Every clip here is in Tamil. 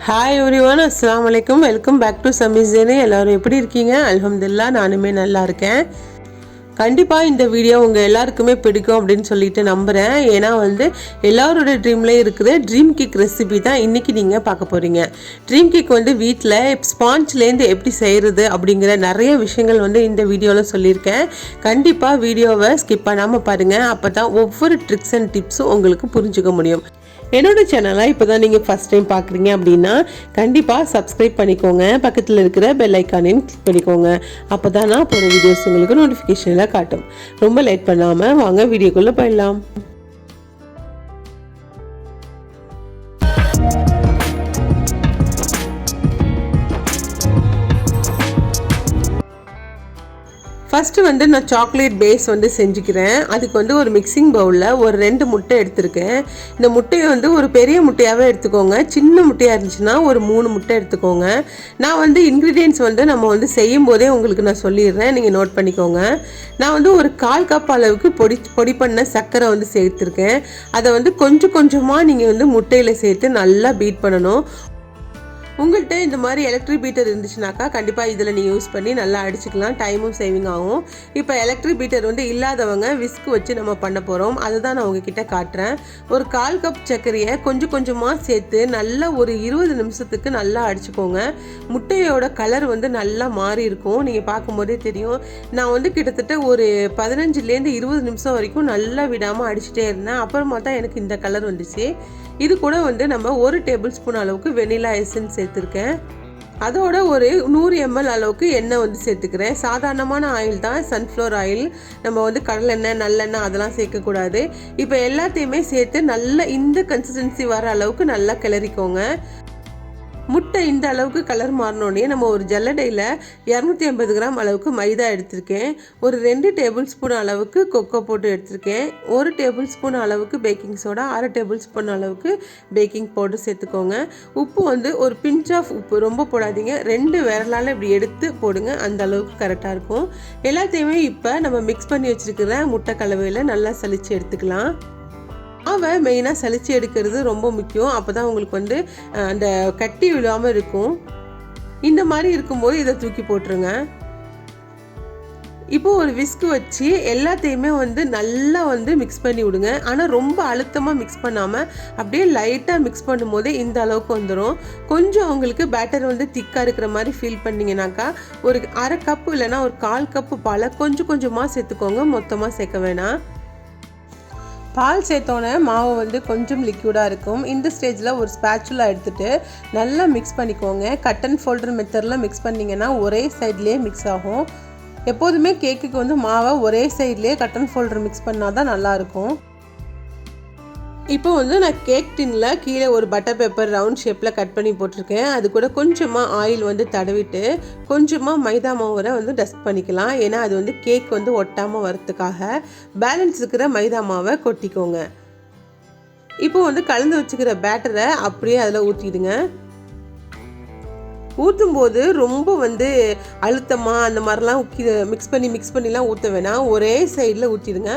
ஹாய் எவ்ரிவன், அஸ்ஸலாமு அலைக்கும். வெல்கம் பேக் டு சமீஸ் ஜேனி. எல்லோரும் எப்படி இருக்கீங்க? அல்ஹம்துலில்லாஹ், நானுமே நல்லா இருக்கேன். கண்டிப்பாக இந்த வீடியோ உங்கள் எல்லாருக்குமே பிடிக்கும் அப்படின்னு சொல்லிட்டு நம்புகிறேன். ஏன்னா எல்லாரோட ட்ரீம்லேயும் இருக்கிற ட்ரீம் கேக் ரெசிபி தான் இன்றைக்கி நீங்கள் பார்க்க போகிறீங்க. ட்ரீம் கேக் வீட்டில் ஸ்பாஞ்ச்லேருந்து எப்படி செய்கிறது அப்படிங்கிற நிறைய விஷயங்கள் இந்த வீடியோவில் சொல்லியிருக்கேன். கண்டிப்பாக வீடியோவை ஸ்கிப் பண்ணாமல் பாருங்கள். அப்போ தான் ஒவ்வொரு ட்ரிக்ஸ் அண்ட் டிப்ஸும் உங்களுக்கு புரிஞ்சுக்க முடியும். என்னோட சேனலை இப்போ தான் நீங்கள் ஃபஸ்ட் டைம் பார்க்குறீங்க அப்படின்னா கண்டிப்பாக சப்ஸ்கிரைப் பண்ணிக்கோங்க. பக்கத்தில் இருக்கிற பெல் ஐக்கானையும் கிளிக் பண்ணிக்கோங்க. அப்போ தான் நான் போகிற வீடியோஸ் உங்களுக்கு நோட்டிஃபிகேஷனில் காட்டும். ரொம்ப லேட் பண்ணாமல் வாங்க வீடியோக்குள்ளே போயிடலாம். ஃபஸ்ட்டு நான் சாக்லேட் பேஸ் செஞ்சுக்கிறேன். அதுக்கு ஒரு மிக்சிங் பவுலில் ஒரு 2 முட்டை எடுத்திருக்கேன். இந்த முட்டையை ஒரு பெரிய முட்டையாகவே எடுத்துக்கோங்க. சின்ன முட்டையாக இருந்துச்சுன்னா ஒரு 3 முட்டை எடுத்துக்கோங்க. நான் இன்க்ரீடியன்ட்ஸ் நம்ம செய்யும் போதே உங்களுக்கு நான் சொல்லிடுறேன், நீங்கள் நோட் பண்ணிக்கோங்க. நான் ஒரு 1/4 கப் அளவுக்கு பொடி பண்ண சர்க்கரை சேர்த்துருக்கேன். அதை கொஞ்சம் கொஞ்சமாக நீங்கள் முட்டையில் சேர்த்து நல்லா பீட் பண்ணணும். உங்கள்கிட்ட இந்த மாதிரி எலக்ட்ரிக் பீட்டர் இருந்துச்சுனாக்கா கண்டிப்பாக இதில் நீங்கள் யூஸ் பண்ணி நல்லா அடிச்சுக்கலாம். டைமும் சேவிங் ஆகும். இப்போ எலக்ட்ரிக் பீட்டர் இல்லாதவங்க விஸ்க் வச்சு நம்ம பண்ண போகிறோம். அதுதான் நான் உங்ககிட்ட காட்டுறேன். ஒரு 1/4 கப் சர்க்கரையை கொஞ்சம் கொஞ்சமாக சேர்த்து நல்லா ஒரு 20 நிமிஷத்துக்கு நல்லா அடிச்சுக்கோங்க. முட்டையோட கலர் நல்லா மாறி இருக்கும். நீங்கள் பார்க்கும்போதே தெரியும். நான் கிட்டத்தட்ட ஒரு 15லேருந்து 20 நிமிஷம் வரைக்கும் நல்லா விடாமல் அடிச்சுட்டே இருந்தேன். அப்புறமா தான் எனக்கு இந்த கலர் வந்துச்சு. இது கூட நம்ம 1 டேபிள் ஸ்பூன் அளவுக்கு வெனிலா எசன்ஸ் சேர்த்துருக்கேன். அதோட ஒரு 100 ml அளவுக்கு எண்ணெய் சேர்த்துக்கிறேன். சாதாரணமான ஆயில் தான், சன்ஃப்ளவர் ஆயில். நம்ம கடலெண்ணெய், நல்லெண்ணெய் அதெல்லாம் சேர்க்கக்கூடாது. இப்போ எல்லாத்தையுமே சேர்த்து நல்லா இந்த கன்சிஸ்டன்சி வர அளவுக்கு நல்லா கிளறிக்கோங்க. முட்டை இந்த அளவுக்கு கலர் மாறினோடனே நம்ம ஒரு ஜல்லடையில் 250 கிராம் அளவுக்கு மைதா எடுத்திருக்கேன். ஒரு 2 டேபிள் ஸ்பூன் அளவுக்கு கொக்கோ போட்டு எடுத்திருக்கேன். 1 டேபிள் ஸ்பூன் அளவுக்கு பேக்கிங் சோடா, 1/2 டேபிள் ஸ்பூன் அளவுக்கு பேக்கிங் பவுடர் சேர்த்துக்கோங்க. உப்பு ஒரு பிஞ்ச் ஆஃப் உப்பு, ரொம்ப போடாதீங்க. 2 விரலால் இப்படி எடுத்து போடுங்க. அந்த அளவுக்கு கரெக்டாக இருக்கும். எல்லாத்தையுமே இப்போ நம்ம மிக்ஸ் பண்ணி வச்சுருக்கிற முட்டை கலவையில் நல்லா சலிச்சு எடுத்துக்கலாம். மாவை மெயினாக சலிச்சு எடுக்கிறது ரொம்ப முக்கியம். அப்போ தான் உங்களுக்கு அந்த கட்டி விழாமல் இருக்கும். இந்த மாதிரி இருக்கும்போது இதை தூக்கி போட்டுருங்க. இப்போ ஒரு விஸ்க் வச்சு எல்லாத்தையுமே நல்லா மிக்ஸ் பண்ணி விடுங்க. ஆனால் ரொம்ப அழுத்தமாக மிக்ஸ் பண்ணாமல் அப்படியே லைட்டாக மிக்ஸ் பண்ணும்போதே இந்த அளவுக்கு வந்துடும். கொஞ்சம் உங்களுக்கு பேட்டர் திக்காக இருக்கிற மாதிரி ஃபீல் பண்ணிங்கனாக்கா ஒரு 1/2 கப்பு இல்லைனா ஒரு 1/4 கப்பு பாலை கொஞ்சம் கொஞ்சமாக சேர்த்துக்கோங்க. மொத்தமாக சேர்க்க வேணாம். பால் சேர்த்தோன்னே மாவு கொஞ்சம் லிக்யூடாக இருக்கும். இந்த ஸ்டேஜில் ஒரு ஸ்பேச்சுலா எடுத்துகிட்டு நல்லா மிக்ஸ் பண்ணிக்கோங்க. கட் அண்ட் ஃபோல்டர் மெத்தடில் மிக்ஸ் பண்ணிங்கன்னா ஒரே சைட்லேயே மிக்ஸ் ஆகும். எப்போதுமே கேக்குக்கு மாவை ஒரே சைட்லேயே கட் அண்ட் ஃபோல்டர் மிக்ஸ் பண்ணால் தான் நல்லாயிருக்கும். இப்போ நான் கேக் டின்னில் கீழே ஒரு பட்டர் பேப்பர் ரவுண்ட் ஷேப்பில் கட் பண்ணி போட்டிருக்கேன். அது கூட கொஞ்சமாக ஆயில் தடவிட்டு கொஞ்சமாக மைதா மாவை டஸ்ட் பண்ணிக்கலாம். ஏன்னா அது கேக் ஒட்டாமல் வரத்துக்காக. பேலன்ஸ் இருக்கிற மைதா மாவை கொட்டிக்கோங்க. இப்போ கலந்து வச்சுக்கிற பேட்டரை அப்படியே அதில் ஊற்றிடுங்க. ஊற்றும் போது ரொம்ப அழுத்தமாக அந்த மாதிரிலாம் மிக்ஸ் பண்ணிலாம் ஊற்ற வேணாம். ஒரே சைடில் ஊற்றிடுங்க.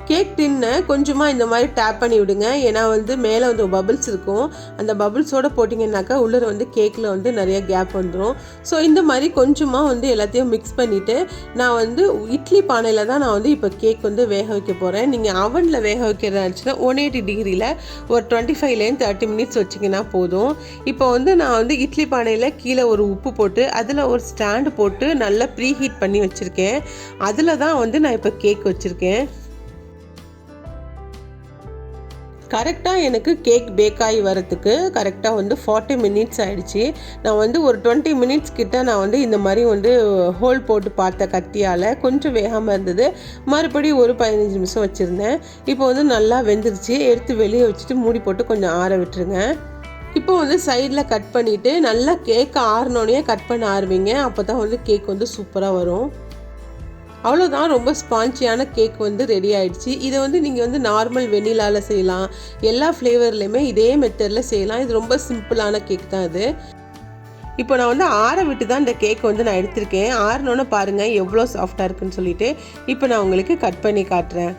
கேக் டின்னை கொஞ்சமாக இந்த மாதிரி டேப் பண்ணி விடுங்க. ஏன்னா மேலே பபிள்ஸ் இருக்கும். அந்த பபிள்ஸோடு போட்டிங்கன்னாக்கா உள்ளே கேக்கில் நிறைய கேப் வந்துடும். ஸோ இந்த மாதிரி கொஞ்சமாக எல்லாத்தையும் மிக்ஸ் பண்ணிவிட்டு நான் இட்லி பானையில் தான் நான் இப்போ கேக் வேக வைக்க போகிறேன். நீங்கள் அவனில் வேக வைக்கிறதாச்சுன்னா 180 டிகிரியில் ஒரு 25லேருந்து 30 மினிட்ஸ் வச்சிங்கன்னா போதும். இப்போ நான் இட்லி பானையில் கீழே ஒரு உப்பு போட்டு அதில் ஒரு ஸ்டாண்டு போட்டு நல்லா ப்ரீ ஹீட் பண்ணி வச்சுருக்கேன். அதில் தான் நான் இப்போ கேக் வச்சுருக்கேன். கரெக்டாக எனக்கு கேக் பேக் ஆகி வரத்துக்கு கரெக்டாக 40 மினிட்ஸ் ஆகிடுச்சு. நான் ஒரு 20 மினிட்ஸ் கிட்ட நான் இந்த மாதிரி ஹோல் போட்டு பார்த்த கத்தியால் கொஞ்சம் வேகாமல் இருந்தது. மறுபடியும் ஒரு 15 நிமிஷம் வச்சுருந்தேன். இப்போ நல்லா வெந்துருச்சு. எடுத்து வெளியே வச்சுட்டு மூடி போட்டு கொஞ்சம் ஆற விட்டுருங்க. இப்போ சைடில் கட் பண்ணிவிட்டு நல்லா கேக் ஆறினோடனே கட் பண்ண ஆரம்பிங்க. அப்போ தான் கேக் சூப்பராக வரும். அவ்வளோதான், ரொம்ப ஸ்பான்ச்சியான கேக் ரெடி ஆகிடுச்சு. இதை நீங்கள் நார்மல் வெனிலாவில் செய்யலாம். எல்லா ஃப்ளேவர்லேயுமே இதே மெத்தடில் செய்யலாம். இது ரொம்ப சிம்பிளான கேக் தான் இது. இப்போ நான் ஆற விட்டு தான் இந்த கேக் நான் எடுத்திருக்கேன். ஆறினோன்னு பாருங்கள் எவ்வளோ சாஃப்டாக இருக்குன்னு சொல்லிட்டு. இப்போ நான் உங்களுக்கு கட் பண்ணி காட்டுறேன்.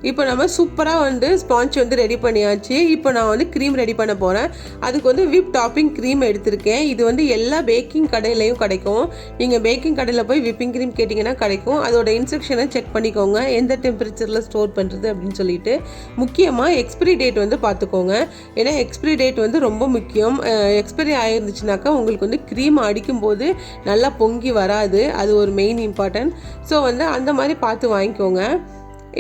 இப்போ நம்ம சூப்பராக வந்து ஸ்பாஞ்ச் வந்து ரெடி பண்ணியாச்சு. இப்போ நான் வந்து க்ரீம் ரெடி பண்ண போகிறேன். அதுக்கு வந்து விப் டாப்பிங் க்ரீம் எடுத்திருக்கேன். இது வந்து எல்லா பேக்கிங் கடையிலையும் கிடைக்கும். நீங்கள் பேக்கிங் கடையில் போய் விப்பிங் க்ரீம் கேட்டிங்கன்னா கிடைக்கும். அதோட இன்ஸ்ட்ரக்ஷனை செக் பண்ணிக்கோங்க, எந்த டெம்பரேச்சரில் ஸ்டோர் பண்ணுறது அப்படின்னு சொல்லிட்டு. முக்கியமாக எக்ஸ்பிரி டேட் வந்து பார்த்துக்கோங்க, ஏன்னா எக்ஸ்பிரி டேட் வந்து ரொம்ப முக்கியம். எக்ஸ்பிரி ஆகிருந்துச்சுனாக்கா உங்களுக்கு வந்து க்ரீம் அடிக்கும்போது நல்லா பொங்கி வராது. அது ஒரு மெயின் இம்பார்ட்டன்ட். ஸோ வந்து அந்த மாதிரி பார்த்து வாங்கிக்கோங்க.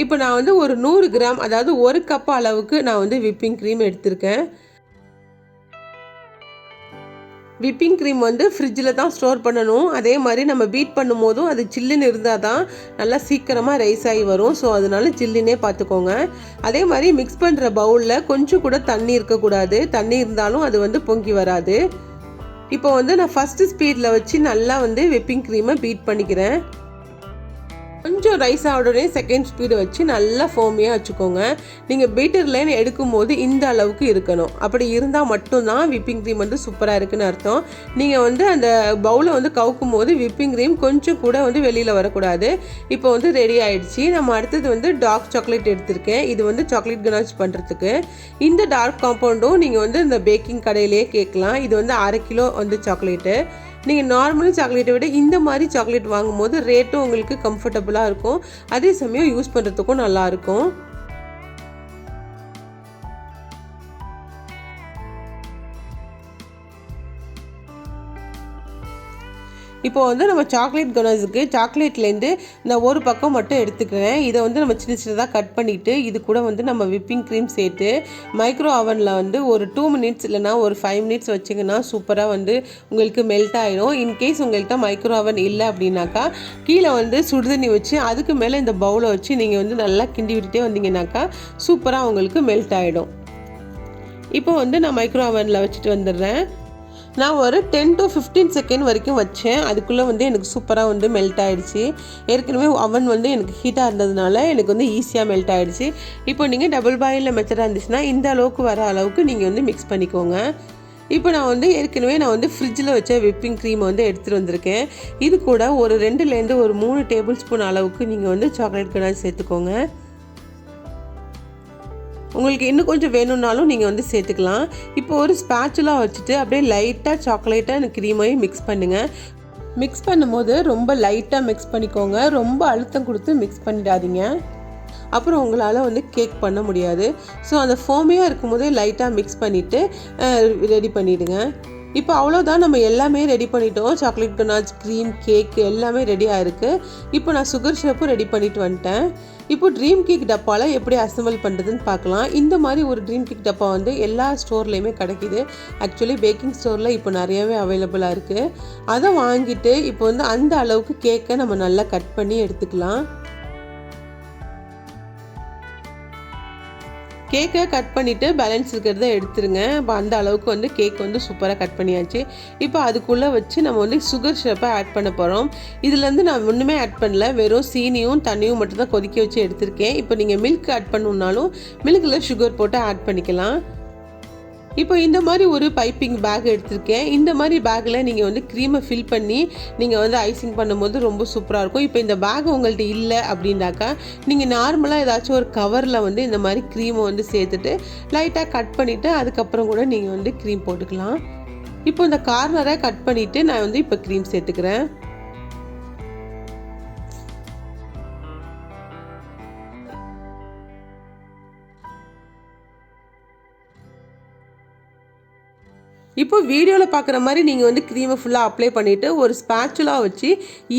இப்போ நான் வந்து ஒரு 100 கிராம், அதாவது 1 கப் அளவுக்கு நான் வந்து விப்பிங் க்ரீம் எடுத்திருக்கேன். விப்பிங் க்ரீம் வந்து ஃப்ரிட்ஜில் தான் ஸ்டோர் பண்ணணும். அதே மாதிரி நம்ம பீட் பண்ணும் போதும் அது சில்லுன்னு இருந்தால் தான் நல்லா சீக்கிரமாக ரைஸ் ஆகி வரும். ஸோ அதனால சில்லுன்னே பார்த்துக்கோங்க. அதே மாதிரி மிக்ஸ் பண்ணுற பவுலில் கொஞ்சம் கூட தண்ணி இருக்கக்கூடாது. தண்ணி இருந்தாலும் அது வந்து பொங்கி வராது. இப்போ வந்து நான் ஃபஸ்ட்டு ஸ்பீடில் வச்சு நல்லா வந்து விப்பிங் க்ரீமை பீட் பண்ணிக்கிறேன். கொஞ்சம் ரைஸ் ஆகவுடனே செகண்ட் ஸ்பீடு வச்சு நல்லா ஃபோமியாக வச்சுக்கோங்க. நீங்கள் பீட்டர்லேன்னு எடுக்கும்போது இந்த அளவுக்கு இருக்கணும். அப்படி இருந்தால் மட்டும்தான் விப்பிங் க்ரீம் வந்து சூப்பராக இருக்குன்னு அர்த்தம். நீங்கள் வந்து அந்த பவுலை வந்து கவுக்கும் போது விப்பிங் க்ரீம் கொஞ்சம் கூட வந்து வெளியில் வரக்கூடாது. இப்போ வந்து ரெடி ஆகிடுச்சு. நம்ம அடுத்தது வந்து டார்க் சாக்லேட் எடுத்திருக்கேன். இது வந்து சாக்லேட் கனாச் பண்ணுறதுக்கு. இந்த டார்க் காம்பவுண்டும் நீங்கள் வந்து இந்த பேக்கிங் கடையிலே கேட்கலாம். இது வந்து 1/2 கிலோ வந்து சாக்லேட்டு. நீங்கள் நார்மல் சாக்லேட்டை விட இந்த மாதிரி சாக்லேட் வாங்கும்போது ரேட்டும் உங்களுக்கு கம்ஃபர்டபுளாக இருக்கும். அதே சமயம் யூஸ் பண்ணுறதுக்கும் நல்லாயிருக்கும். இப்போ வந்து நம்ம சாக்லேட் கனாஸுக்கு சாக்லேட்லேருந்து நான் ஒரு பக்கம் மட்டும் எடுத்துக்கிறேன். இதை வந்து நம்ம சின்ன சின்னதாக கட் பண்ணிவிட்டு இது கூட வந்து நம்ம விப்பிங் க்ரீம் சேர்த்து மைக்ரோ அவனில் வந்து ஒரு 2 மினிட்ஸ் இல்லைனா ஒரு 5 மினிட்ஸ் வச்சிங்கன்னா சூப்பராக வந்து உங்களுக்கு மெல்ட் ஆகிடும். இன்கேஸ் உங்கள்கிட்ட மைக்ரோ அவன் இல்லை அப்படின்னாக்கா கீழே வந்து சுடுதண்ணி வச்சு அதுக்கு மேலே இந்த பவுலை வச்சு நீங்கள் வந்து நல்லா கிண்டி விட்டுட்டே வந்தீங்கன்னாக்கா சூப்பராக உங்களுக்கு மெல்ட் ஆகிடும். இப்போ வந்து நான் மைக்ரோ அவனில் வச்சுட்டு வந்துடுறேன். நான் ஒரு 10 to 15 செகண்ட் வரைக்கும் வச்சேன். அதுக்குள்ளே வந்து எனக்கு சூப்பராக வந்து மெல்ட் ஆகிடுச்சு. ஏற்கனவே அவன் வந்து எனக்கு ஹீட்டாக இருந்ததுனால எனக்கு வந்து ஈஸியாக மெல்ட் ஆகிடுச்சு. இப்போ நீங்கள் டபுள் பாயிலில் மெத்தடாக இருந்துச்சுன்னா இந்த அளவுக்கு வர அளவுக்கு நீங்கள் வந்து மிக்ஸ் பண்ணிக்கோங்க. இப்போ நான் வந்து ஃப்ரிட்ஜில் வச்ச விப்பிங் க்ரீமை வந்து எடுத்துகிட்டு வந்திருக்கேன். இது கூட ஒரு 2லேருந்து ஒரு 3 டேபிள் ஸ்பூன் அளவுக்கு நீங்கள் வந்து சாக்லேட் கனாச் சேர்த்துக்கோங்க. உங்களுக்கு இன்னும் கொஞ்சம் வேணும்னாலும் நீங்கள் வந்து சேர்த்துக்கலாம். இப்போ ஒரு ஸ்பேச்சுலா வச்சுட்டு அப்படியே லைட்டாக சாக்லேட்டை அந்த க்ரீமையும் மிக்ஸ் பண்ணுங்கள். மிக்ஸ் பண்ணும்போது ரொம்ப லைட்டாக மிக்ஸ் பண்ணிக்கோங்க. ரொம்ப அழுத்தம் கொடுத்து மிக்ஸ் பண்ணிடாதீங்க, அப்புறம் உங்களால் வந்து கேக் பண்ண முடியாது. ஸோ அந்த ஃபோமியாக இருக்கும்போதே லைட்டாக மிக்ஸ் பண்ணிவிட்டு ரெடி பண்ணிவிடுங்க. இப்போ அவ்வளோதான், நம்ம எல்லாமே ரெடி பண்ணிட்டோம். சாக்லேட் கனாச், க்ரீம், கேக் எல்லாமே ரெடி ஆகிருக்கு. இப்போ நான் சுகர் சிரப்பும் ரெடி பண்ணிட்டு வந்துட்டேன். இப்போ ட்ரீம் கேக் டப்பாவில் எப்படி அசம்பிள் பண்ணுறதுன்னு பார்க்கலாம். இந்த மாதிரி ஒரு ட்ரீம் கேக் டப்பா வந்து எல்லா ஸ்டோர்லேயுமே கிடைக்கிது. ஆக்சுவலி பேக்கிங் ஸ்டோரில் இப்போ நிறையவே அவைலபிளாக இருக்குது. அதை வாங்கிட்டு இப்போ வந்து அந்த அளவுக்கு கேக்கை நம்ம நல்லா கட் பண்ணி எடுத்துக்கலாம். கேக்கை கட் பண்ணிவிட்டு பேலன்ஸ் இருக்கிறத எடுத்துருங்க. இப்போ அந்த அளவுக்கு வந்து கேக் வந்து சூப்பராக கட் பண்ணியாச்சு. இப்போ அதுக்குள்ளே வச்சு நம்ம வந்து சுகர் சிரப்பை ஆட் பண்ண போகிறோம். இதுலேருந்து நான் ஒன்றுமே ஆட் பண்ணல, வெறும் சீனியும் தண்ணியும் மட்டும் தான் கொதிக்க வச்சு எடுத்திருக்கேன். இப்போ நீங்கள் மில்க் ஆட் பண்ணணுன்னாலும் மில்கில் சுகர் போட்டு ஆட் பண்ணிக்கலாம். இப்போ இந்த மாதிரி ஒரு பைப்பிங் பேக் எடுத்திருக்கேன். இந்த மாதிரி பேக்கில் நீங்கள் வந்து க்ரீமை ஃபில் பண்ணி நீங்கள் வந்து ஐசிங் பண்ணும்போது ரொம்ப சூப்பராக இருக்கும். இப்போ இந்த பேக் உங்கள்கிட்ட இல்லை அப்படின்னாக்கா நீங்கள் நார்மலாக ஏதாச்சும் ஒரு கவரில் வந்து இந்த மாதிரி க்ரீமை வந்து சேர்த்துட்டு லைட்டாக கட் பண்ணிவிட்டு அதுக்கப்புறம் கூட நீங்கள் வந்து க்ரீம் போட்டுக்கலாம். இப்போ இந்த கார்னரை கட் பண்ணிவிட்டு நான் வந்து இப்போ க்ரீம் சேர்த்துக்கிறேன். இப்போ வீடியோவில் பார்க்குற மாதிரி நீங்கள் வந்து க்ரீமை ஃபுல்லாக அப்ளை பண்ணிவிட்டு ஒரு ஸ்பேச்சுலா வச்சு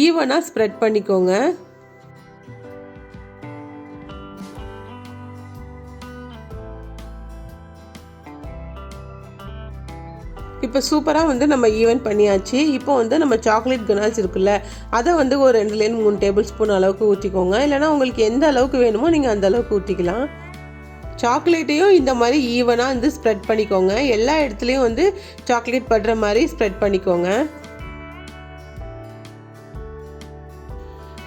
ஈவனாக ஸ்ப்ரெட் பண்ணிக்கோங்க. இப்போ சூப்பராக வந்து நம்ம ஈவன் பண்ணியாச்சு. இப்போ வந்து நம்ம சாக்லேட் கனாச் இருக்குல்ல, அதை வந்து ஒரு 2லேருந்து 3 டேபிள் ஸ்பூன் அளவுக்கு ஊற்றிக்கோங்க. இல்லைனா உங்களுக்கு எந்த அளவுக்கு வேணுமோ நீங்கள் அந்த அளவுக்கு ஊற்றிக்கலாம். சாக்லேட்டையும் இந்த மாதிரி ஈவனாக வந்து ஸ்ப்ரெட் பண்ணிக்கோங்க. எல்லா இடத்துலையும் வந்து சாக்லேட் படுற மாதிரி ஸ்ப்ரெட் பண்ணிக்கோங்க.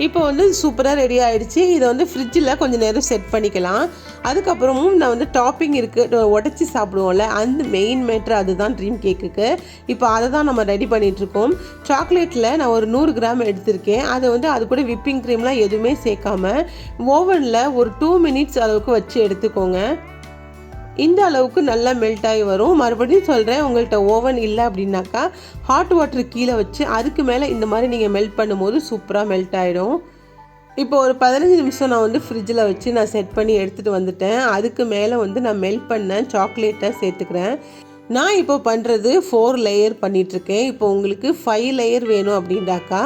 இப்போ வந்து சூப்பராக ரெடி ஆகிடுச்சு. இதை வந்து ஃப்ரிட்ஜில் கொஞ்சம் நேரம் செட் பண்ணிக்கலாம். அதுக்கப்புறமும் நான் வந்து டாப்பிங் இருக்குது உடச்சி சாப்பிடுவோம்ல, அந்த மெயின் மேட்ரு அதுதான் ட்ரீம் கேக்குக்கு. இப்போ அதை தான் நம்ம ரெடி பண்ணிகிட்ருக்கோம். சாக்லேட்டில் நான் ஒரு 100 கிராம் எடுத்திருக்கேன். அதை வந்து அது கூட விப்பிங் க்ரீம்லாம் எதுவுமே சேர்க்காம ஓவனில் ஒரு 2 மினிட்ஸ் அளவுக்கு வச்சு எடுத்துக்கோங்க. இந்த அளவுக்கு நல்லா மெல்ட் ஆகி வரும். மறுபடியும் சொல்கிறேன், உங்கள்கிட்ட ஓவன் இல்லை அப்படின்னாக்கா ஹாட் வாட்டர் கீழே வச்சு அதுக்கு மேலே இந்த மாதிரி நீங்கள் மெல்ட் பண்ணும்போது சூப்பராக மெல்ட் ஆகிடும். இப்போ ஒரு 15 நிமிஷம் நான் வந்து ஃப்ரிட்ஜில் வச்சு நான் செட் பண்ணி எடுத்துகிட்டு வந்துட்டேன். அதுக்கு மேலே வந்து நான் மெல்ட் பண்ண சாக்லேட்டை சேர்த்துக்கிறேன். நான் இப்போ பண்ணுறது 4 லேயர் பண்ணிகிட்ருக்கேன். இப்போ உங்களுக்கு 5 லேயர் வேணும் அப்படின்டாக்கா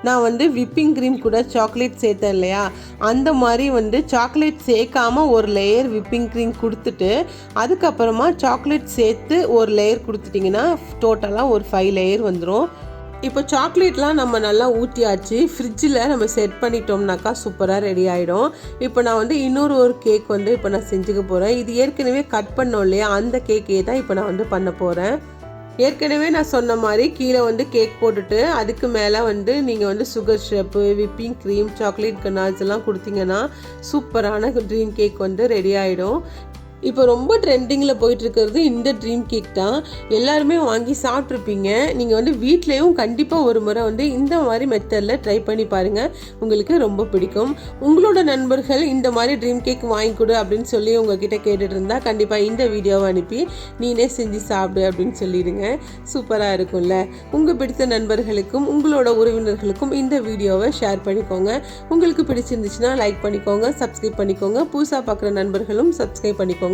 நான் வந்து விப்பிங் க்ரீம் கூட சாக்லேட் சேர்த்தேன் இல்லையா, அந்த மாதிரி வந்து சாக்லேட் சேர்க்காமல் ஒரு லேயர் விப்பிங் க்ரீம் கொடுத்துட்டு அதுக்கப்புறமா சாக்லேட் சேர்த்து ஒரு லேயர் கொடுத்துட்டிங்கன்னா டோட்டலாக ஒரு 5 லேயர் வந்துடும். இப்போ சாக்லேட்லாம் நம்ம நல்லா ஊற்றியாச்சு. ஃப்ரிட்ஜில் நம்ம செட் பண்ணிட்டோம்னாக்கா சூப்பராக ரெடி ஆகிடும். இப்போ நான் வந்து ஒரு கேக் வந்து இப்போ நான் செஞ்சுக்க போகிறேன். இது ஏற்கனவே கட் பண்ணோம் இல்லையா, அந்த கேக்கே தான் இப்போ நான் வந்து பண்ண போகிறேன். ஏற்கனவே நான் சொன்ன மாதிரி கீழே வந்து கேக் போட்டுட்டு அதுக்கு மேலே வந்து நீங்கள் வந்து sugar syrup, whipping cream, chocolate கனால்ஸ் எல்லாம் கொடுத்தீங்கன்னா சூப்பரான ட்ரீம் கேக் வந்து ரெடி ஆகிடும். இப்போ ரொம்ப ட்ரெண்டிங்கில் போயிட்டுருக்கிறது இந்த ட்ரீம் கேக் தான். எல்லாருமே வாங்கி சாப்பிட்ருப்பீங்க. நீங்கள் வந்து வீட்லேயும் கண்டிப்பாக ஒரு முறை வந்து இந்த மாதிரி மெத்தடில் ட்ரை பண்ணி பாருங்கள், உங்களுக்கு ரொம்ப பிடிக்கும். உங்களோட நண்பர்கள் இந்த மாதிரி ட்ரீம் கேக் வாங்கி கொடு அப்படின்னு சொல்லி உங்ககிட்ட கேட்டுட்டு இருந்தால் கண்டிப்பாக இந்த வீடியோவை அனுப்பி நீனே செஞ்சு சாப்பிடு அப்படின்னு சொல்லிடுங்க. சூப்பராக இருக்கும்ல. உங்கள் பிடித்த நண்பர்களுக்கும் உங்களோட உறவினர்களுக்கும் இந்த வீடியோவை ஷேர் பண்ணிக்கோங்க. உங்களுக்கு பிடிச்சிருந்துச்சுன்னா லைக் பண்ணிக்கோங்க, சப்ஸ்கிரைப் பண்ணிக்கோங்க. புதுசாக பார்க்குற நண்பர்களும் சப்ஸ்கிரைப் பண்ணிக்கோங்க.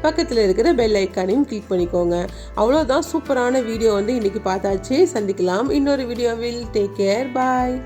பக்கத்தில் இருக்கிற பெல் ஐக்கானையும் கிளிக் பண்ணிக்கோங்க. அவ்வளோதான், சூப்பரான வீடியோ வந்து இன்னைக்கு பார்த்தாச்சு. சந்திக்கலாம் இன்னொரு வீடியோவில். டேக் கேர், பாய்.